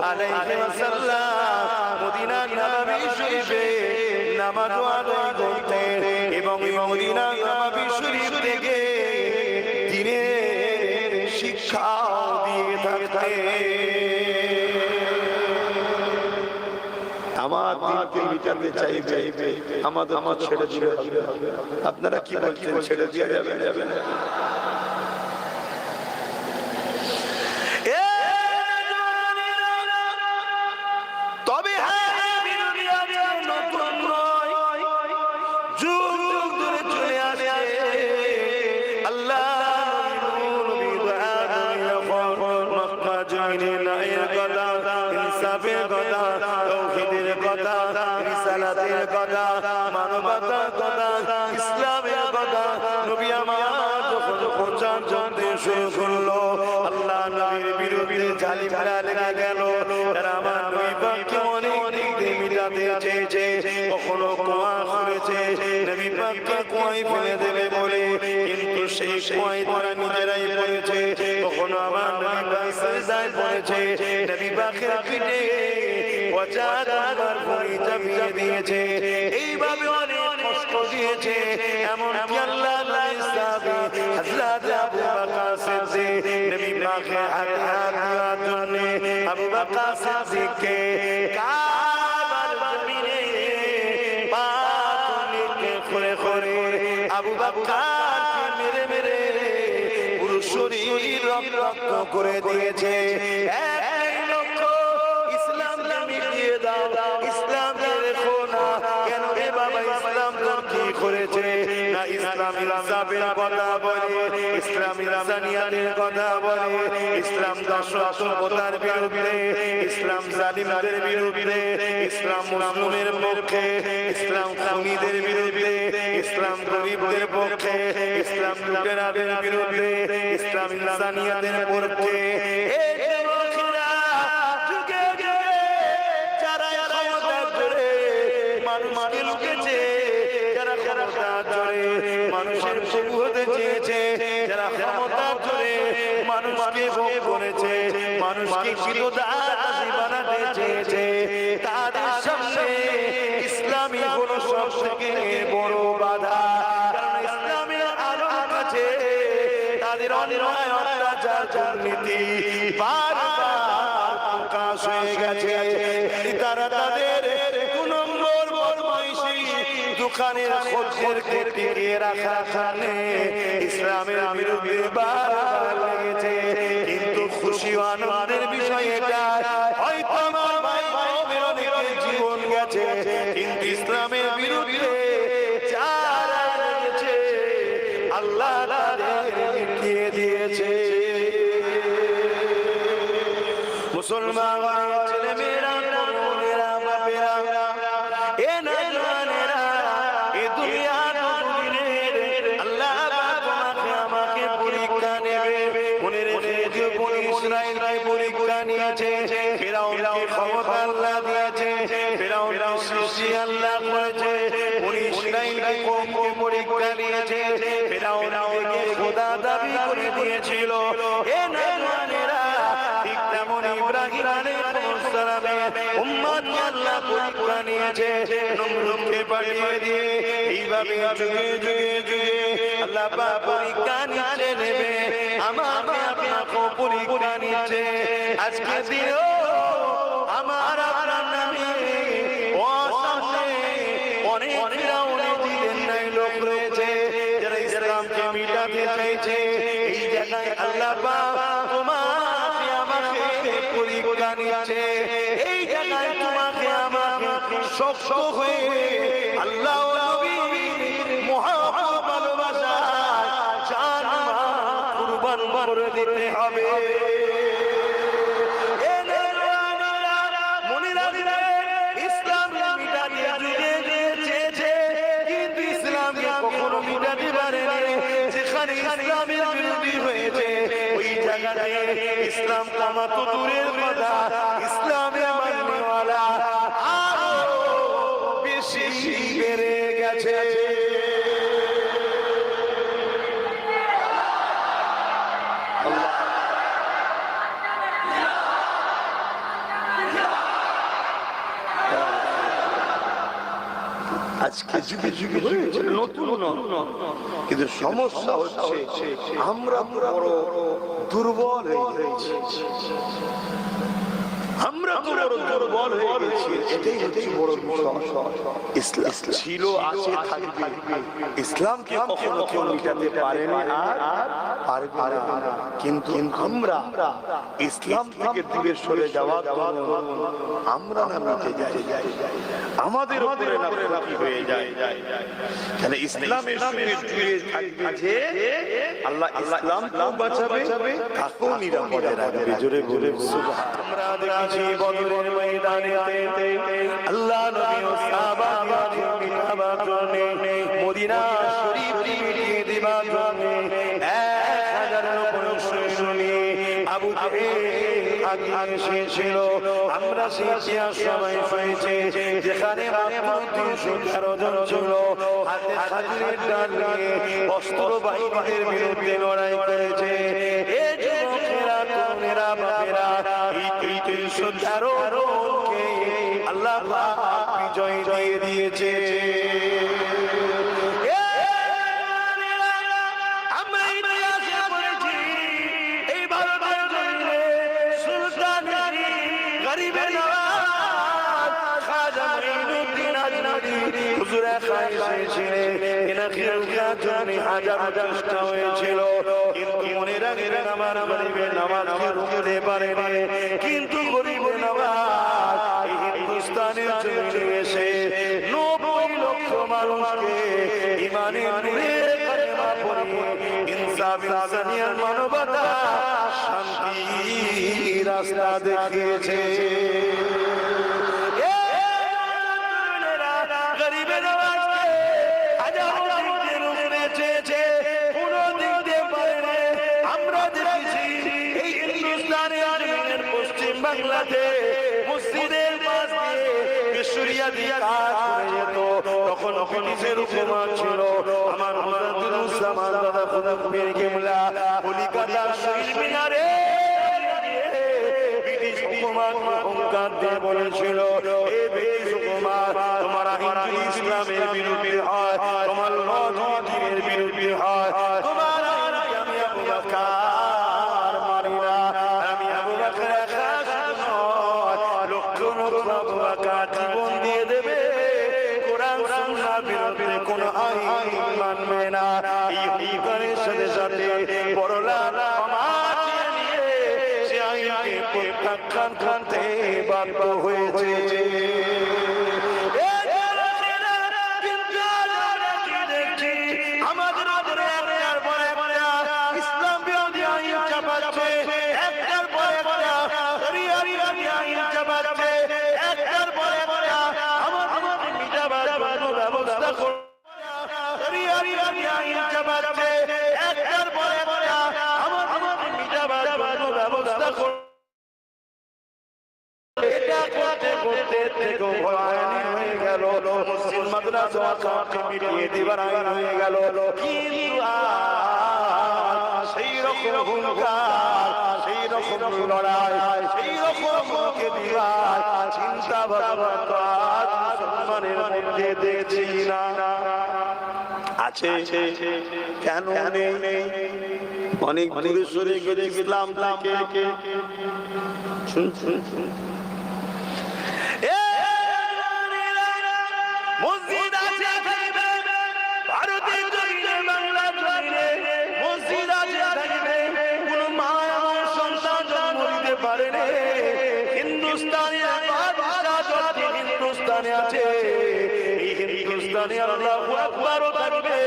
আলাইহি ওয়াসাল্লাম মদিনা নববী শরীফে নামাজ আদায় করতেন এবং মদিনা নববী শরীফ থেকে দ্বীনের শিক্ষা দিয়ে থাকতেন। আমার দিনকে মিটাতে চাইবে, আমাদের ছেড়ে দিলে হবে। আপনারা কি বলছেন, ছেড়ে দিয়ে যাবে? তবে নতুন নয়, যুগ যুগ ধরে চলে আসে আল্লাহ মক্কা জমিনে নায়ের কথা, ইনসাফের কথা, তাওহীদের কথা, রিসালাতের কথা, মানবতার কথা, ইসলামের কথা নবী আমার যখন প্রচার করতে শুরু করলো, আল্লাহ নবীর বিরুদ্ধে জালিমরা লেগে গেল। এরা আমার নবী পাককে অনেক দিক দিয়ে মিটাতে চেয়েছে, কখনো কুয়া করেছে নবী পাককে কুয়ায় ফেলে দেবে বলে, কিন্তু সেই কুয়ায় তারা নিজেরাই পড়েছে। কখনো আমার নবী পাক সিজদায় পড়েছে, নবী পাকের পিঠে পচা তামার ভুঁড়ি চাপিয়ে দিয়েছে। এইভাবে অনেক কষ্ট দিয়েছে, এমনকি আল্লাহ নবীর সাহাবী হযরত আবু বকর সিদ্দিক নবী পাকের হাতে হাত দেওয়ার জন্য আবু বকর সিদ্দিককে কাবার জমিনে পাথর করে করে আবু বকরকে মেরে মেরে পুরো শরীর রক্ত করে দিয়েছে। একটাই লক্ষ্য, ইসলামকে মিটিয়ে দাও, ইসলামকে রেখো না। কেন রে বাবা, ইসলাম তোর কি করেছে? না ইসলাম ইনসাফের কথা বলে, ইসলাম ইনসানিয়াতের কথা বলে, ইসলাম দাসত্বতার বিরুদ্ধে, ইসলাম জালিমদের বিরুদ্ধে, ইসলাম মুসলিমের পক্ষে, ইসলাম খুনিদের বিরুদ্ধে, ইসলাম গরিবদের পক্ষে, ইসলাম লুটেরাদের বিরুদ্ধে, ইসলাম ইনসানিয়াতের পক্ষে। মানুষকে লুকেছে, যারা ক্ষমতার জোরে মানুষের প্রভু হতে চেয়েছে, যারা ক্ষমতার জোরে মানুষকে ভোগ করেছে, মানুষকে চিরদাসী বানাতে চেয়েছে, তাদের সামনে ইসলামী হলো সব থেকে বড় বাধা। কারণ ইসলামের আলো আছে, তাদের অন্যায় অত্যাচার দুর্নীতি বারবার প্রকাশ হয়ে গেছে। তারা তাদের দোকানের খদ্দেরকে টিকিয়ে রাখার কারণে ইসলামের বিরুদ্ধে বারবার লেগেছে। কিন্তু খুশি আনন্দের বিষয় এটা, হয়তো আমার ভাই বোনের অনেকের জীবন গেছে, কিন্তু ইসলামের বিরুদ্ধে যারা লেগেছে আল্লাহ তাদেরকে মিটিয়ে দিয়েছে। মুসলমান ছেলে মেয়েরা, তরুণেরা, বাপেরা, এ নওজওয়ানেরা, এ দুনিয়ার দুনিনের আল্লাহ তোমাকে আমাকে পরীক্ষা নেবে। মনে রেখে যে বনি ইসরাঈলকে পরীক্ষা নিয়েছে, ফিরআউনকে ক্ষমতা আল্লাহ দিয়েছে, ফিরআউনের সৃষ্টি আল্লাহ করেছে, বনি ইসরাঈলকে কওমকে পরীক্ষা নিয়েছে, ফিরআউন নিজেকে খোদা দাবি করে দিয়েছিল। এ নওজওয়ানেরা, ঠিক তেমন ইব্রাহিম আলাইহিস সালামের উম্মতকে আল্লাহ পরীক্ষা নিয়েছে, নমরুদকে পাঠিয়ে দিয়ে এইভাবে যুগে যুগে যুগে আল্লাহ পাক পরীক্ষা নিচ্ছে নেবে, আমাকে আপনাকে পরীক্ষা নিচ্ছে। আজকে দিও আমার আপনার নামে অনেক ফিরআউনের দিলের নাই লোক রয়েছে, যারা ইসলামকে মিটাতে চাইছে। এই জায়গায় আল্লাহ পাক তোমাকে আমাকে পরীক্ষা নিচ্ছে। এই জায়গায় তোমাকে আমাকে শক্ত হয়ে আল্লাহ নবীর মহব্বত ভালোবাসা জান কুরবান করে দিতে হবে। মনে রাখবে, ইসলাম মিটাতে যুগে চেয়েছে, কিন্তু ইসলামকে কখনো মিটাতে পারেনি। যেখানে ইসলামের বিরোধী হয়েছে, ওই জায়গাতে ইসলাম কামা তো দূরের কথা, ইসলামের মাননেওয়ালা আরো বেশি বেড়ে গেছে। আজকে যুগে যুগে হয়েছে নতুন কিন্তু সমস্যা হচ্ছে আমরা বড় দুর্বল হয়ে গেছি আমরা তো বড় দুর্বল হয়ে গেছি এটাই হচ্ছে বড় বিষয় ইসলাম ছিল আছে থাকবে ইসলামকে কখনো কেউ মিটাতে পারেনি আর পারবে না কিন্তু আমরা ইসলাম থেকে দূরে সরে যাওয়ার কারণে আমরা না মিটে যাই আমাদের উপরে না ক্ষতি হয়ে যায় তাহলে ইসলামের সঙ্গে জুড়ে থাকবে যে আল্লাহ ইসলামকেও বাঁচাবে তাকেও নিরাপদে রাখবে জোরে বলে সুবহানাল্লাহ আমরা দেখেছি বদরের ময়দানে আল্লাহ নবী ও সাহাবাকে মিটাবার জন্য মদিনা শরীফ মিটিয়ে দেবার জন্য 1000 লোক সৈন্য আবু জেহেল আগে এসেছিল আমরা সেই ইতিহাস সবাই শুনেছি যেখানে মাত্র 313 জন ছিল হাতে খাজুরের ডাল নিয়ে অস্ত্র বাহিনীদের বিরুদ্ধে লড়াই করেছে এই যুবকেরা তরুণেরা বাপেরা এই 313 জনকে আল্লাহ পাক বিজয় দিয়ে দিয়েছে কিন্তু গরিবের নওয়াজ হিন্দুস্তানের জমিনে এসে 90 লক্ষ মানুষকে ঈমানের নূরের কালেমা পড়িয়ে ইনসাফ ইনসানিয়ত মানবতা শান্তির রাস্তা দেখিয়েছে গরিবের নওয়াজকে হাজারো দিনের উপরে চেয়েছে কোনো দিক দিয়ে পারে আমরা দেখেছি এই হিন্দুস্তানের জমিনের পশ্চিম বাংলাতে মসজিদের পাশ দিয়ে বিশ্বরিয়া দিয়ে কাজ করে যেত তখন ব্রিটিশের হুকুমত ছিল আমার হযরতুল দাদা খোদা পীর কিবলা কলিকাতার শহীদ মিনারে ব্রিটিশ হুকুমত অহংকার দিয়ে বলেছিল এই ব্রিটিশ হুকুমত তোমারা হিন্দু ইসলামের বিরুদ্ধে হয় তোমার রাজনীতির বিরুদ্ধে হয় তোমার আমি আবু বকর মানি না আমি আবু বকর খাস নয় লক্ষ লক্ষ আবু বকর জীবন দিয়ে দেবে কোরআন সুন্নাহর বিরুদ্ধে কোন আইন মানবে না এই হুকুমের সাথে সাথে বড়লা সমাজ নিয়ে সে আইনকে প্রত্যাখ্যান করতে বাধ্য হয়েছে সেই রকম লড়াই সেই রকম চিন্তা ভাবনা মুসলমানের মধ্যে দেখছি না আছে কেন নেই অনেক দূরে সরে গেছে ইসলাম থেকে মসজিদ আছে ভারতের জমিনে বাংলার জমিনে মসজিদ আছে কোন মা আমার সন্তান জন্ম দিতে পারে না হিন্দুস্তানে হিন্দুস্তানে আছে এই হিন্দুস্তানে আল্লাহু আকবার থাকবে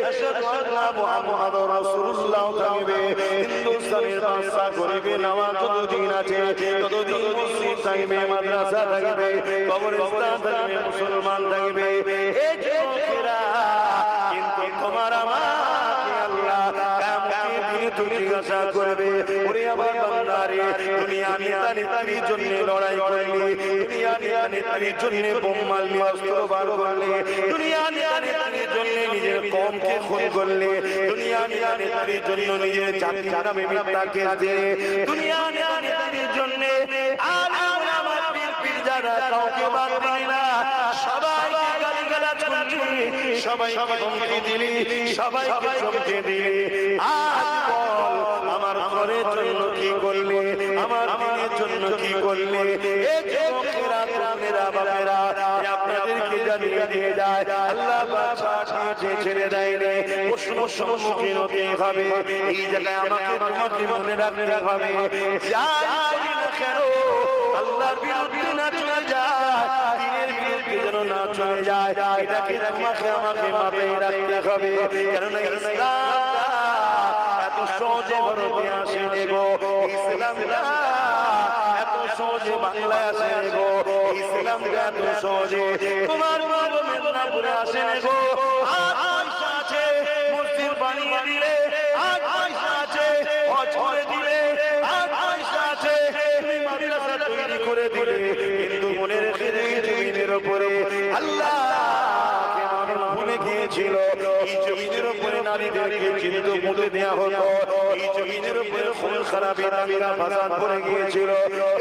আশহাদু আন্না মুহাম্মাদুর রাসূলুল্লাহ থাকবে হিন্দুস্তানের ভাষা গরিবে নামাজ যতদিন আছে ততদিন মসজিদ থাকবে মাদ্রাসা থাকবে কবরস্থান থাকবে মুসলমান থাকবে এই যুবকেরা কিন্তু তোমার আমাকে আল্লাহ কিয়ামতের দিনে তুমি জিজ্ঞাসা করবে ওরে আমার বান্দারে দুনিয়া নেতানির জন্য লড়াই করলি দুনিয়া নেতানির জন্য বোম মারলি অস্ত্র বার করলি দুনিয়া নেতানির জন্য নিজের কওমকে খুন করলি দুনিয়া নেতানির জন্য নিজের জাতির নামে মিথ্যা কেস দিয়ে দুনিয়া নেতানির জন্য আলেম ওলামা পীর যারা কাউকে বাদ দিলি না সবাইকে গালিগালাজ করলি সবাইকে ধমকি দিলি, সবাইকে ধমকি দিলি। আজ বল আমার ঘরের জন্য কি করলি, আমার দিনের জন্য কি করলি? এই যুবকেরা, তরুণেরা, বাবারা, আপনাদেরকে জানিয়ে দিয়ে যায় আল্লাহ বাদশাহকে ছেড়ে দেয়নি। প্রশ্ন সম্মুখীন হতে হবে। এই জায়গায় আমাকে তোমাকে মনে রাখতে হবে, যাই না কেন আল্লাহর বিরুদ্ধে না চলে যায়, দিনের বিরুদ্ধে যেন না চলে যায়। এটাকে তোমাকে আমাকে মাথায় রাখতে হবে। কারণ ইসলাম এত সহজে ভারতে আসেনি গো, ইসলাম এত সহজে বাংলায় আসেনি গো, ইসলাম এত সহজে তোমার মেদিনীপুরে আসেনি গো। পয়সা আছে মসজিদ বানিয়ে দিলে, আর পয়সা আছে হজ করে দিলে, আর পয়সা আছে তুমি মাদ্রাসা তৈরি করে দিলে, কিন্তু মনে রেখে দিই জমিনের উপরে আল্লাহ ভুলে গিয়েছিল। এই জমিনের উপরে নারীদেরকে কিন্তু মুতে দেওয়া হতো, এই জমিনের উপরে খুন খারাপি দাঙ্গা ফাসাদ পড়ে গিয়েছিল,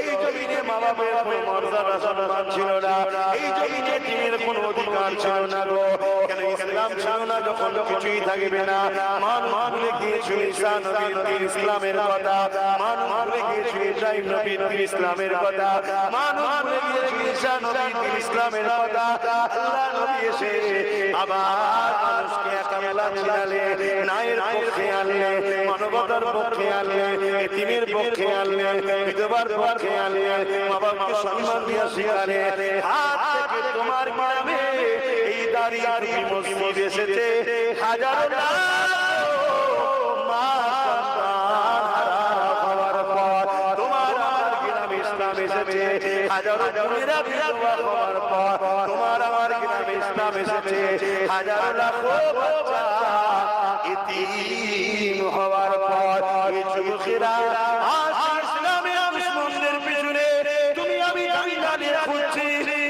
এই জমিনে মা বাবার কোনো মর্যাদা সম্মান ছিল না, এই জমিনে দিনের কোনো অধিকার ছিল না গো। কেন ইসলাম ছিল না যখন কিছুই থাকবে না। মানুষ ভুলে গিয়েছিল ঈসা নবীর ইসলামের কথা, মানুষ ভুলে গিয়েছিল ইব্রাহিম নবীর ইসলামের কথা, মানুষ ভুলে গিয়েছিল ঈসা নবীর ইসলামের কথা। আল্লাহ নবী এসে আবার মানুষকে একাবেলা ছিলালে, ন্যায়ের পক্ষে আনলে, মানবতার পক্ষে আনলে, এতিমের পক্ষে আনলে, বিধবার পক্ষে আনলে, মা বাবাকে সম্মান দিয়ে শিখালে। হাত থেকে তোমার গ্রামে এই দাঁড়িয়ে মসজিদ এসেছে, হাজারো মা সন্তান হারা হওয়ার পর তোমার আমার গ্রামে ইসলাম এসেছে, হাজারো বোনেরা বিধবা হওয়ার পর তোমার আমার গ্রামে ইসলাম এসেছে, হাজারো লাখো বাচ্চা এতিম হওয়ার পর এই যুবকেরা আজ ইসলামে দুশমনদের পিছনে তুমি আমি দাঁড়িয়ে খুঁজছি।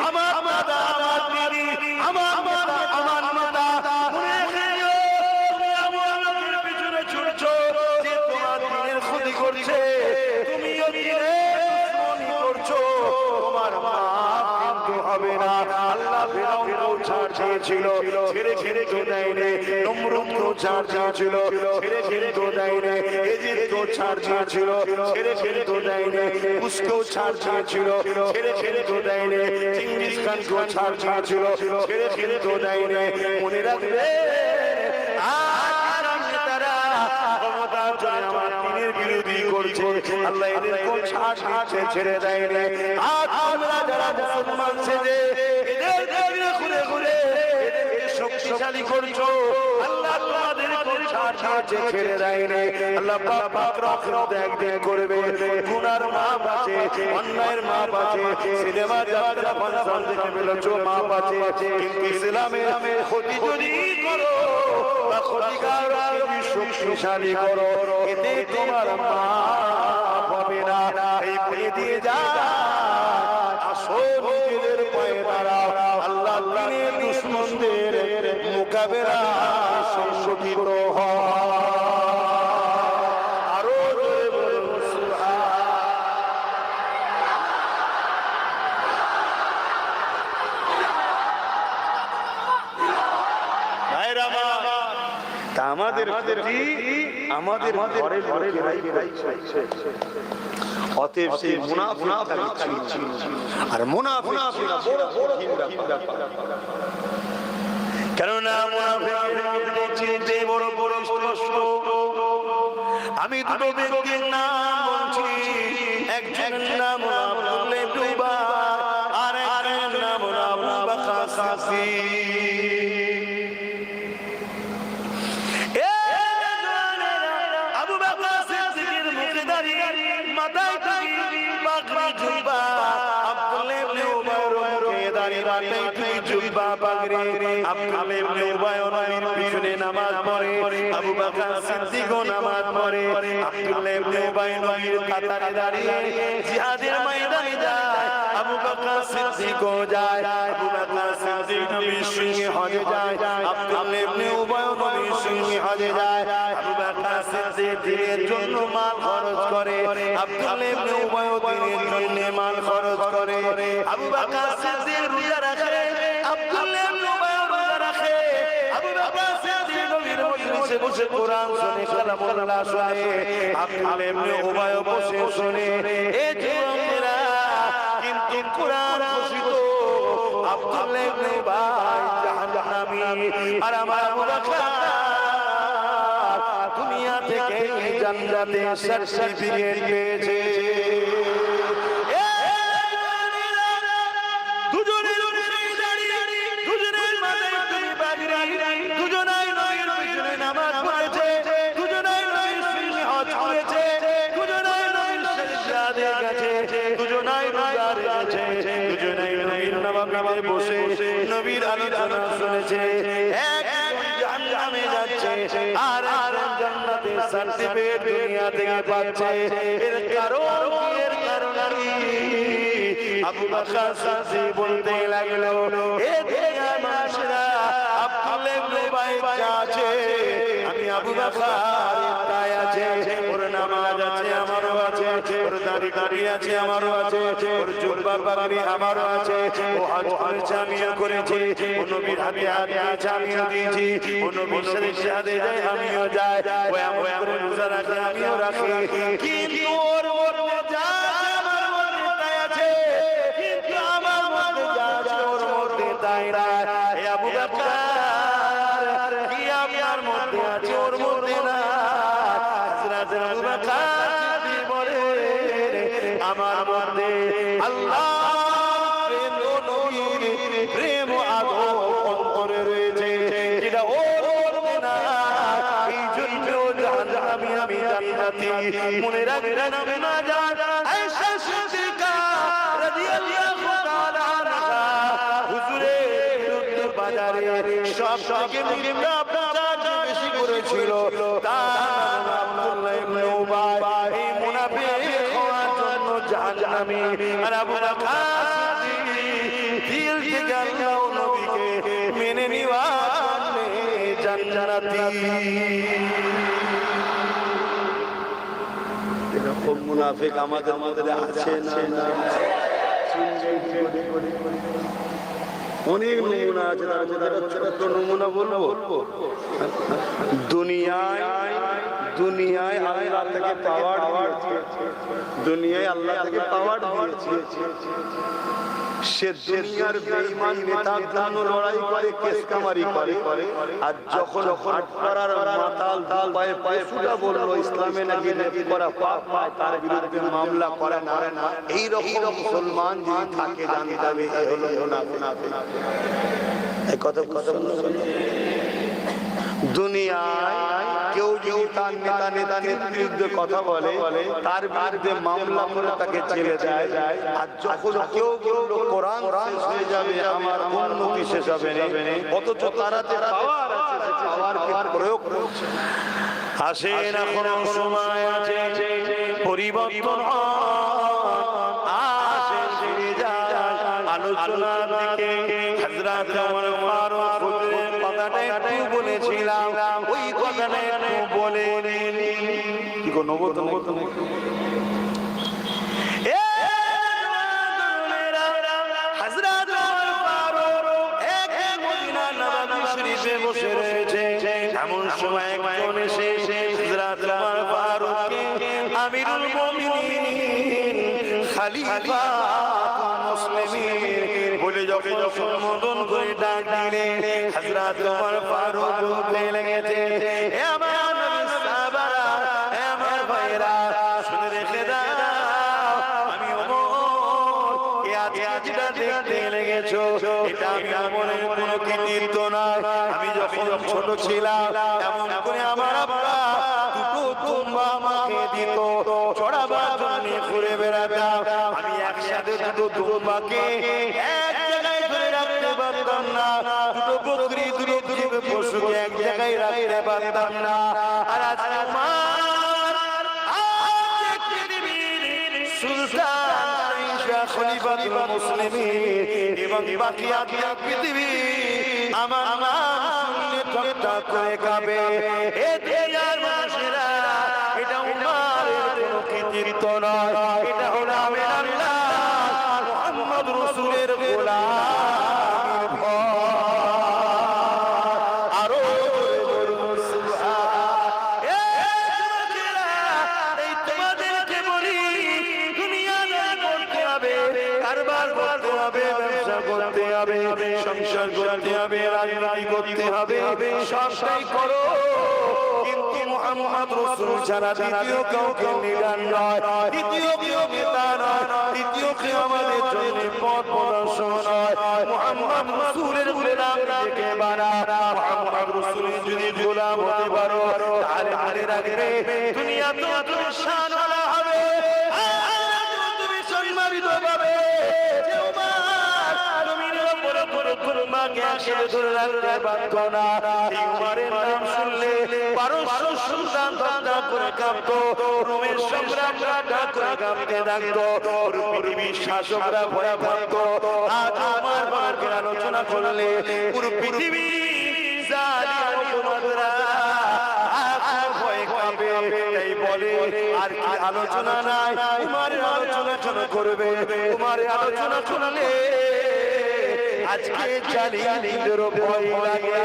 আমার মাতা, আমার দিদি, আমার মাতা, আমার মাতা, তুমি আমার পিছনে ছুটছো, যে তোমার দিনের ক্ষতি করছে, তুমিও দিনের দুশমনি করছো, তোমার মা কিন্তু হবে না। আল্লাহ ফিরআউনকেও ছাড় দিয়েছিল, ছেড়ে ছেড়ে তো দেয়নি, নমরুদকেও ছাড় দিয়েছিল, ছেড়ে ছেড়ে তো দেয়নি, এজিদকেও ছাড় দিয়েছিল, ছেড়ে ছেড়ে তো দেয়নি, কুশকেও ছাড় দিয়েছিল, ছেড়ে ছেড়ে তো দেয়নি, চিঙ্গিস খানকেও ছাড় দিয়েছিল, ছেড়ে ছেড়ে তো দেয়নি। মনে রাখবে আল্লাহ এদেরকেও ছাড় দিচ্ছে, ছেড়ে দেয়নি। আর তোমরা যারা মুসলমান সেজে এদের ঘুরে ঘুরে এদেরকে শক্তিশালী করছো, আল্লাহ তোমাদেরকেও ছাড় দিচ্ছে, ছেড়ে দেয়নি। আল্লাহ পাক রহমত একদিন করবে। গুনার মাপ আছে, অন্যায়ের মাপ আছে, সিনেমা যাত্রা ফাংশন থেকে বেরোছো মাপ আছে, কিন্তু ইসলামের ক্ষতি যদি করো বা ক্ষতিকার শক্তিশালী করো, এতে তোমার মা হবে না। এই বলে দিয়ে যা আসো নিজেদের পায়ে দাঁড়াও, আল্লাহ দিনের দুশমনদের মোকাবেলা সংগঠিত হও। আরো জোরে বলুন আমাদের আমাদের ঘরে ঘরে অতএব সেই মুনাফিক ছিল, আর মুনাফিক ছিল বড় কঠিন ব্যাপার। কেননা মুনাফিকদের চিনতে বড় বড় কষ্ট। আমি দুটো ব্যক্তির নাম বলছি, একজনের নাম আব্দুল ইবনুবা, আর একজনের নাম আবু বকর সিদ্দিক। মাথায় টুপি, পাগড়ি, জুব্বা, আব্দুল ইবনে উবাইর মুখে দাঁড়িয়ে মাথায় টুপি, জুব্বা, পাগড়ি। আব্দুল ইবনে উবাইর নবীর পিছনে নামাজ পড়ে, আবু বকর সিদ্দিকও নামাজ পড়ে। আব্দুল ইবনে উবাইর নবীর কাতারে দাঁড়িয়ে জিহাদের ময়দানে যায়, আবু বকর সিদ্দিকও যায়। আবু বকর সিদ্দিক নবীর সঙ্গে হজে যায়, আব্দুল ইবনে উবাইর নবীর সঙ্গে হজে যায়। আবু বকর সিদ্দিক দিনের জন্য মাল খরচ করে, আব্দুল ইবনে উবাইর দিনের জন্য মাল খরচ করে। আবু বকর সিদ্দিক রোজা রাখে, আব্দুল ইবনে উবাইর রোজা রাখে বসে কোরআন শুনে, কালামুল্লাহ শুনে, আব্দুল্লাহ ইবনে উবাই বসে শুনে। এই যুবকেরা কিন্তু কোরআন ঘোষিত আব্দুল্লাহ ইবনে উবাই জাহান্নামী, আর আমার আবু বকর দুনিয়া থেকে জান্নাতে সার্টিফিকেট পেয়েছে। বসে নবীর আলোচনা শুনেছে। একজন জাহান্নামে যাচ্ছে আর একজন জান্নাতের সার্টিফিকেট দুনিয়া থেকে পাচ্ছে। এর কারণ কি? আবু বকর সিদ্দিক বলতে লাগলো, এ দুনিয়ার মানুষরা আব্দুল্লাহ ইবনে উবাই আছে, আমি আবু বকর তাই আছে, ওর নামাজ আছে আমারও আছে, ওর দাড়ি আছে আমারও আছে, ওর জুব্বা পাগড়ি আমারও আছে, ও হজ করেছে আমিও করেছি, ও নবীর হাতে হাতে আছে আমিও দিয়েছি, ও নবীর সাথে যায় আমিও যাই, ও এমন করে রোজা রাখে আমিও রাখি, কিন্তু ওর মধ্যে যা আমার মধ্যে তাই আছে, কিন্তু আমার মধ্যে যা আছে ওর মধ্যে তাই না। হে আবু বকর, কি আপনার মধ্যে আছে ওর মধ্যে না? হযরত আবু বকর বলে, আমার মধ্যে আল্লাহ প্রেম আদর অন্তরে রয়েছে, যেটা ওর মধ্যে না। এই জন্য জাহান্নামী আমি জান্নাতি। মনে রাখবেন না আয়েশা সিদ্দিকা রাদিয়াল্লাহু তাআলা আনহা হুজুরের বিরুদ্ধে বাজারে সবথেকে মিথ্যা প্রচার বেশি করেছিল, তার নাম আব্দুল্লাহ ইবনে উবাই। এই মুনাফিক হওয়ার জন্য জাহান্নামী। আর আবু বকর দিল থেকে আল্লাহ নবীকে মেনে নেওয়ার জান্নাতি। এরকম মুনাফিক আমাদের মধ্যে আছে না? অনেক নমুনা আছে, তার মধ্যে ছোট্ট নমুনা বলবো। দুনিয়ায় আল্লাহ থেকে পাওয়ার দিয়েছে, দুনিয়ায় আল্লাহ থেকে পাওয়ার দিয়েছে, সে দুনিয়ার বেঈমান নেতার জন্য লড়াই করে, কেস কামারি করে, আর যখন হাট করার মাতাল পায়ে পায়ে ফুটা বললো ইসলামে নাকি করা পাপ, তার বিরুদ্ধে মামলা করে না। এই রকম মুসলমান যদি থাকে জানতে হবে এই হলো মুনাফিক। এই কথা দুনিয়ায় কেউ যদি তার নেতার বিরুদ্ধে কথা বলে, তার বিরুদ্ধে মামলা করে তাকে জেলে দেয়, আর যখন কেউ বলল কোরআন শেষ হয়ে যাবে আমার উন্নতি শেষ হবে না, অথচ তারাতে পাওয়ার আছে, পাওয়ারকে প্রয়োগ করছে। আসেন এখনো সময় আছে, পরিবর্তন আসেন, ফিরে যান আলোচনার দিকে। হযরত ওমর ফারুক হুজুরের কথাটা একটু বলেছিলাম, ওই কথাটা একটু বলে কি গো নবতন বসে রয়েছে। এমন সময় একজন এসে হযরত ওমর ফারুককে আমিরুল মুমিনিন খলিফা মুসলিমিন বলে যখন সম্বোধন করে ডাক দিলেন, হযরত ওমর ফারুক বলতে লেগেছে, হে আমার নবী সাহাবারা, হে আমার ভাইরা, শুনে রেখে দাও, আমি ওমর কে আজটা দেখতে লেগেছো, এটা আমি আমলের কোনো কৃতিত্ব নয়। আমি যখন ছোট ছিলাম এমন করে আমার আব্বা দুটো দুম্বা আমাকে দিত, চড়াবার জন্য ঘুরে বেড়াতাম। আমি একসাথে দুটো দুম্বাকে এক জায়গায় ধরে রাখতে পারতাম না, দুটো বকরি দুটো পশুকে এক জায়গায় রাখতে পারতাম না। আর আজ আমার সুলতান খলিফাতুল মুসলিমিন এবং বাকি পৃথিবী আমার নাম শুনলে ঠকঠক করে কাঁপে। এ দুনিয়ার মানুষেরা, এটা উমারের কোনো কৃতিত্ব নয়, এটা হলো আমি আল্লাহ মুহাম্মদ রাসূলের গোলাম। আরো সুবহান করতে হবে, ব্যবসা করতে হবে, সংসার করতে হবে, রাজনীতি করতে হবে, সবটাই করো, কিন্তু মুহাম্মদ রাসূল ছাড়া দ্বিতীয় কাউকে নিরান নয়, দ্বিতীয় কেউ নেতা নয়, দ্বিতীয় কেউ আমাদের জন্য পথ প্রদর্শন নয়। মুহাম্মদ রাসূলের গোলাম থেকে বানা, মুহাম্মদ রাসূলের যদি গোলাম হতে পারো তাহলে মনে রাখবে দুনিয়া তো শানওয়ালা হবে, তুমি সম্মানিত হবে। তোমাকে একসাথে ধরে রাখতে পারত না। এই উমরের নাম শুনলে 1200 সুলতান দরজা করে কাঁপতো, রোমের সম্রাটরা করে কাঁপতে থাকতো, পৃথিবীর শাসকরা ভয় থাকতো। আজ আমার বাবার আলোচনা করলে পুরো পৃথিবী জালিম হুকুমতরা ভয় কাঁপে। এই বলে আর কি আলোচনা নাই, উমরের আলোচনা করবে, উমরের আলোচনা শুনলে আজকে জালিমদের ভয় লাগে।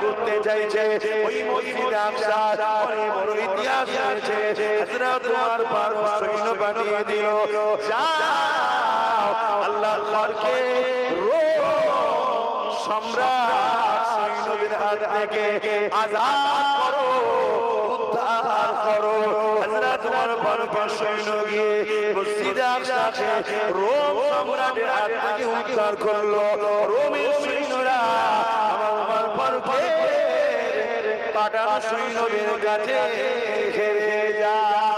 করতে চাইছে ওই মসজিদে আকসার অনেক বড় ইতিহাস রয়েছে। হযরত ওমর ফারুক সৈন্য পাঠিয়ে দিল, যাও আল্লাহর ঘরকে রোম সম্রাট সৈন্যদের হাত থেকে আযাদ করো, উদ্ধার করো। হযরত ওমর ফারুক সৈন্য গিয়ে মসজিদে আকসাকে রোম সম্রাটের হাত থেকে উদ্ধার করলো। রোমের সৈন্যরা পাঠানো সৈন্যদের কাছে হেরে যায়।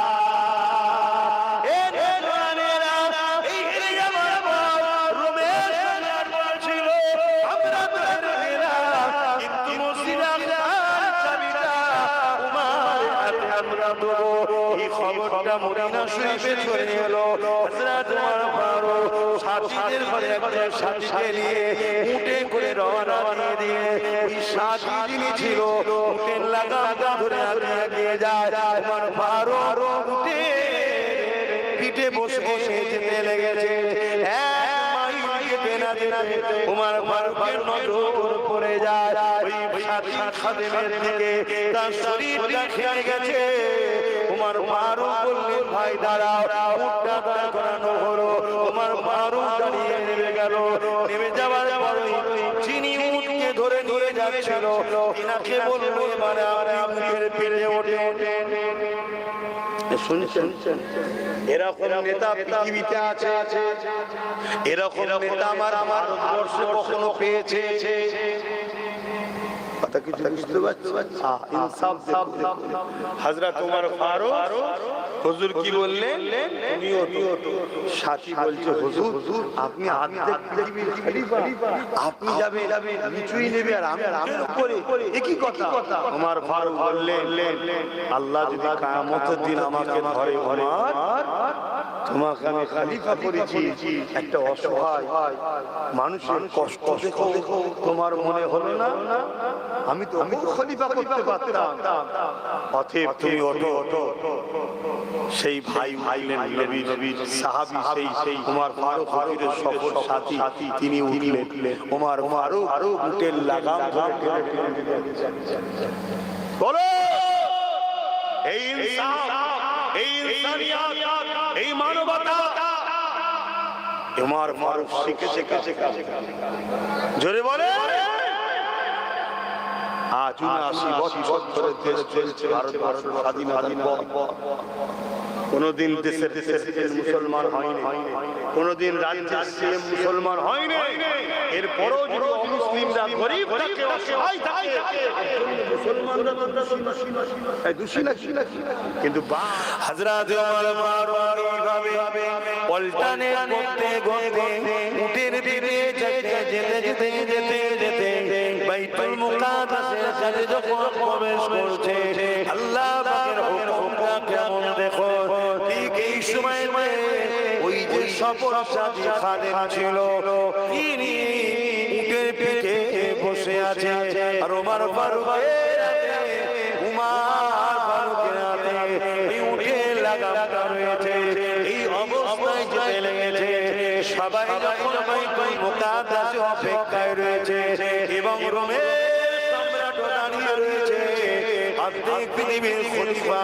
খবরটা মদিনা শরীফে চলে এলো। হযরত ওমর ফারুক সাথীদের ঘরে একজন সাথীকে নিয়ে উটে করে রওনা দিয়ে ওই সাথী যিনি ছিল উটের লাগাম ধরে এগিয়ে যায়। ওমর ফারুক উটে পিঠে বসে যেতে লেগেছে। ওমর ফারুকের নজর পড়ে যায় ওই সাথী খাদেমের দিকে, তার শরীরটা খেয়ে গেছে। ওমর ফারুক বললেন, ভাই দাঁড়াও, উটটা দাঁড় করানো হলো। ওমর ফারুক দাঁড়িয়ে নেমে গেল। নেমে যাওয়ার পরে যিনি উটকে ধরে নিয়ে যাচ্ছিল তিনাকে বলল, এবারে আপনি উটের পিঠে ওঠেন। শুনছেন, এরকম নেতা পৃথিবীতে আছে, এরকম নেতা আমার ভারতবর্ষে কখনো পেয়েছে? কথা কিছু বুঝতে পারছি? ইনসাফ দেখুন। হযরত ওমর ফারুক হুজুর কি বললেন? সাথী বলছে, হুজুর আপনি আর্ধেক পৃথিবীর খলিফা, আপনি যাবেন নিচুই নেবে আর আমি উপরে, একই কথা। ওমর ফারুক বললেন, আল্লাহ যদি কিয়ামতের দিন আমাকে ধরে, ওমর তোমাকে আমি খলিফা করেছি, একটা অসহায় মানুষের কষ্ট দেখো তোমার মনে হলো না? আমি তো খলিফা করতে পারতাম। অতএব তুমি ওঠো। সেই ভাই নবীর সাহাবী সেই ওমর ফারুকের সফর সাথী তিনি উঠলেন। ওমর ফারুক উটের লাগাম ধরে বলো, এই ইনসাফ, এই ইনসানিয়ত, এই মানবতা ওমর ফারুক শিখেছে। জোরে বলে, আজ ৭৯ বছর ধরে দেশ চলছে, ভারত স্বাধীনতার পর কোনদিন দেশের মুসলমান হয়নি, কোনদিন রাজ্যের সিএম মুসলমান হয়নি। এরপরও যদি অমুসলিমরা গরিব থাকে, অসহায় থাকে, মুসলমানরা দোষী নাকি? কিন্তু হযরত ওমর ফারুক এইভাবে পল্টানে করতে উটের দিকে যেতে বাইতুল মুকাদ্দাসের কাছে যখন প্রবেশ করছে, আল্লাহ পাকের হুকুমটা কেমন দেখো। ঠিক এই সময় ওই যে সফর সাথী খাদেম ছিল, তিনি উটের পিঠে উমর ফারুকের হাতে, উমর ফারুকের হাতে এই উটের লাগামটা রয়েছে। এই অবস্থায় যেতে লেগেছে, সবাই যখন বাইতুল মুকাদ্দাসে অপেক্ষায় রয়েছে এবং রোমের সম্রাট দাঁড়িয়ে রয়েছে, অর্ধেক পৃথিবীর খলিফা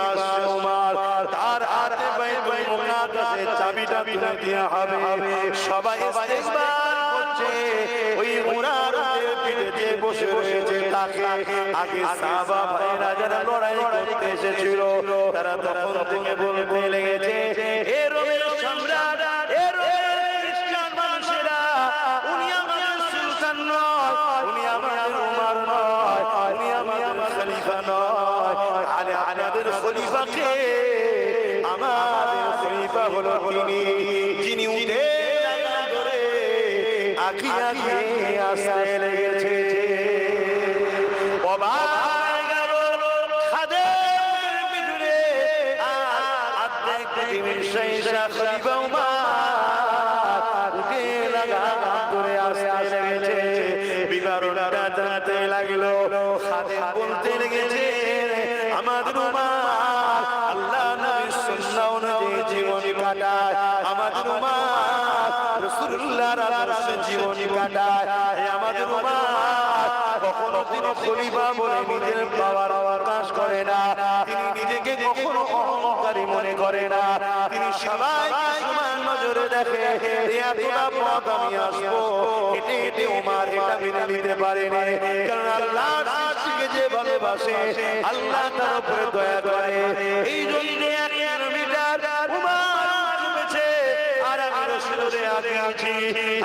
উমর, তার হাতে বাইতুল মুকাদ্দাসের চাবিটা তুলে দেওয়া হবে। সবাই ইস্তেকবাল করছে। ওই উনারদের পিঠে বসে রয়েছে তাকে আগে সাহাবা ভাইরা যারা লড়াই করতে এসেছিল, তারা তখন থেকে বলতে লেগেছে, এ রোমের সম্রাট, এ রোমের খ্রিস্টান মানুষেরা, উনি আমাদের সুলতান নয়, উনি আমাদের উমর নয়, উনি আমাদের খলিফা নয়। আরে আমাদের খলিফাকে, আমাদের খলিফা হলো তিনি, যিনি উঠে ধরে আঁকিয়ে আঁকিয়ে আসতে লেগেছে। বলতে লেগেছে, আমাদের উমর আল্লাহ নবীর সুন্নাহ অনুযায়ী জীবন কাটায়, আমাদের উমর রাসূলুল্লাহর আদর্শে জীবন কাটায়। আমাদের উমর কখনো তিনি খলিফা বলে নিজের পাওয়ার প্রকাশ করে না, তিনি নিজেকে কখনো অহংকারী মনে করে না, তিনি সবাইকে সমান নজরে দেখে। এতটা পথ আমি আসবো, হেঁটে হেঁটে উমর এটা মেনে নিতে পারেনি, কারণ আল্লাহ সৃষ্টিকে যে ভালোবাসে, আল্লাহ তার উপরে দয়া করে। এই জন্য এক কিলোমিটার উমর চলেছে, আর আমি রসুলের আগে আছি,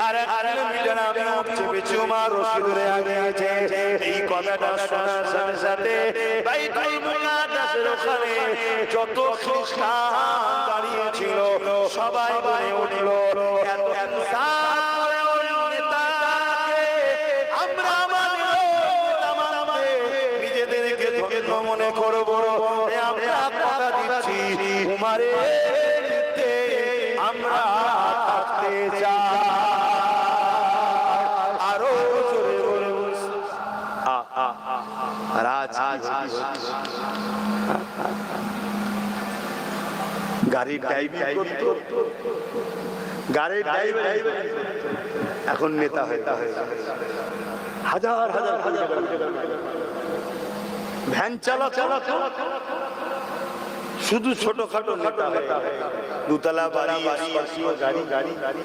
আর এক কিলোমিটার আমি চেপেছি, উমর রসুলের আগে আছে। এই কথাটা শোনার সাথে সাথে বাইতুল মুকাদ্দাসের ওখানে যত খ্রিস্টান দাঁড়িয়ে ছিল সবাই বলে উঠল, এত নিজেদেরকে ধন্য মনে করবো, আমরা কথা দিচ্ছি উমরের বিরুদ্ধে আমরা থাকতে চাই। আরো জোরে বলুন, গাড়ির ড্রাইভিং করতো, গাড়ির ড্রাইভার এখন নেতা হয়ে হাজার হাজার হাজার ভ্যান চালাতো, শুধু ছোটখাটো নেতা হয়ে, দুতলা বাড়ি, গাড়ি গাড়ি গাড়ি।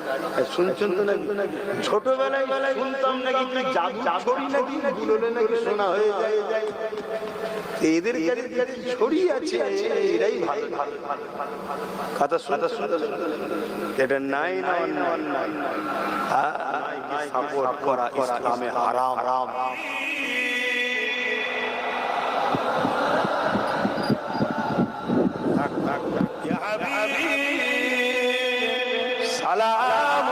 শুনছেন তো নাকি? ছোটবেলায় শুনতাম নাকি জাদু ছড়ি নাকি গুলোলে নাকি শোনা হয়ে যায়, এদের ছড়ি আছে, এরাই ভালো কথা শুনতে শুনতে এটা নাই সাপোর্ট করা ইসলামে হারাম। সালাম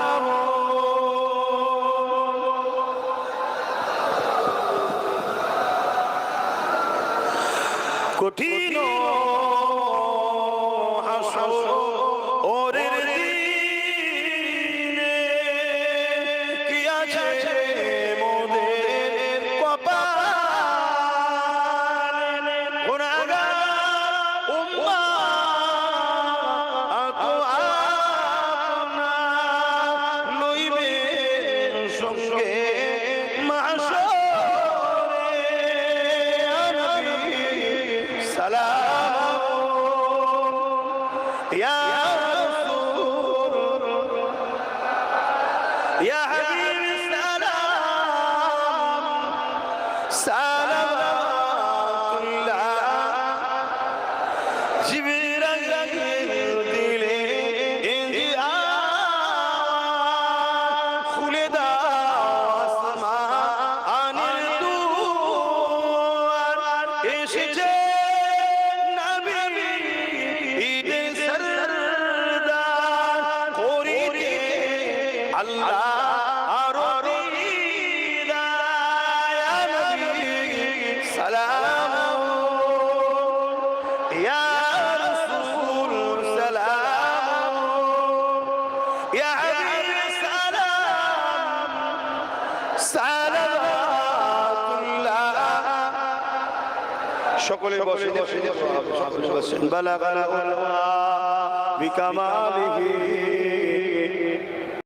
কঠিন ওরের দিনে কি আছে মোদের কপালে, গুনাহগার উম্মাত আপনা লইবে সঙ্গে মাশরে। সালাম ইয়া রাসূল ইয়া হাবিবি, সালাম সালামাতুল্লাহ। জিবরাইল দিলে খুলে দাও আসমানের দুয়ার, এসেছে আল্লাহ আরো দিদার নবী সালাম ইয়া রাসূল সালাম ইয়া হাবিব সালাম সালামাতুল্লাহ সকলে বসে বালাগাল উলমা বিকামালিহি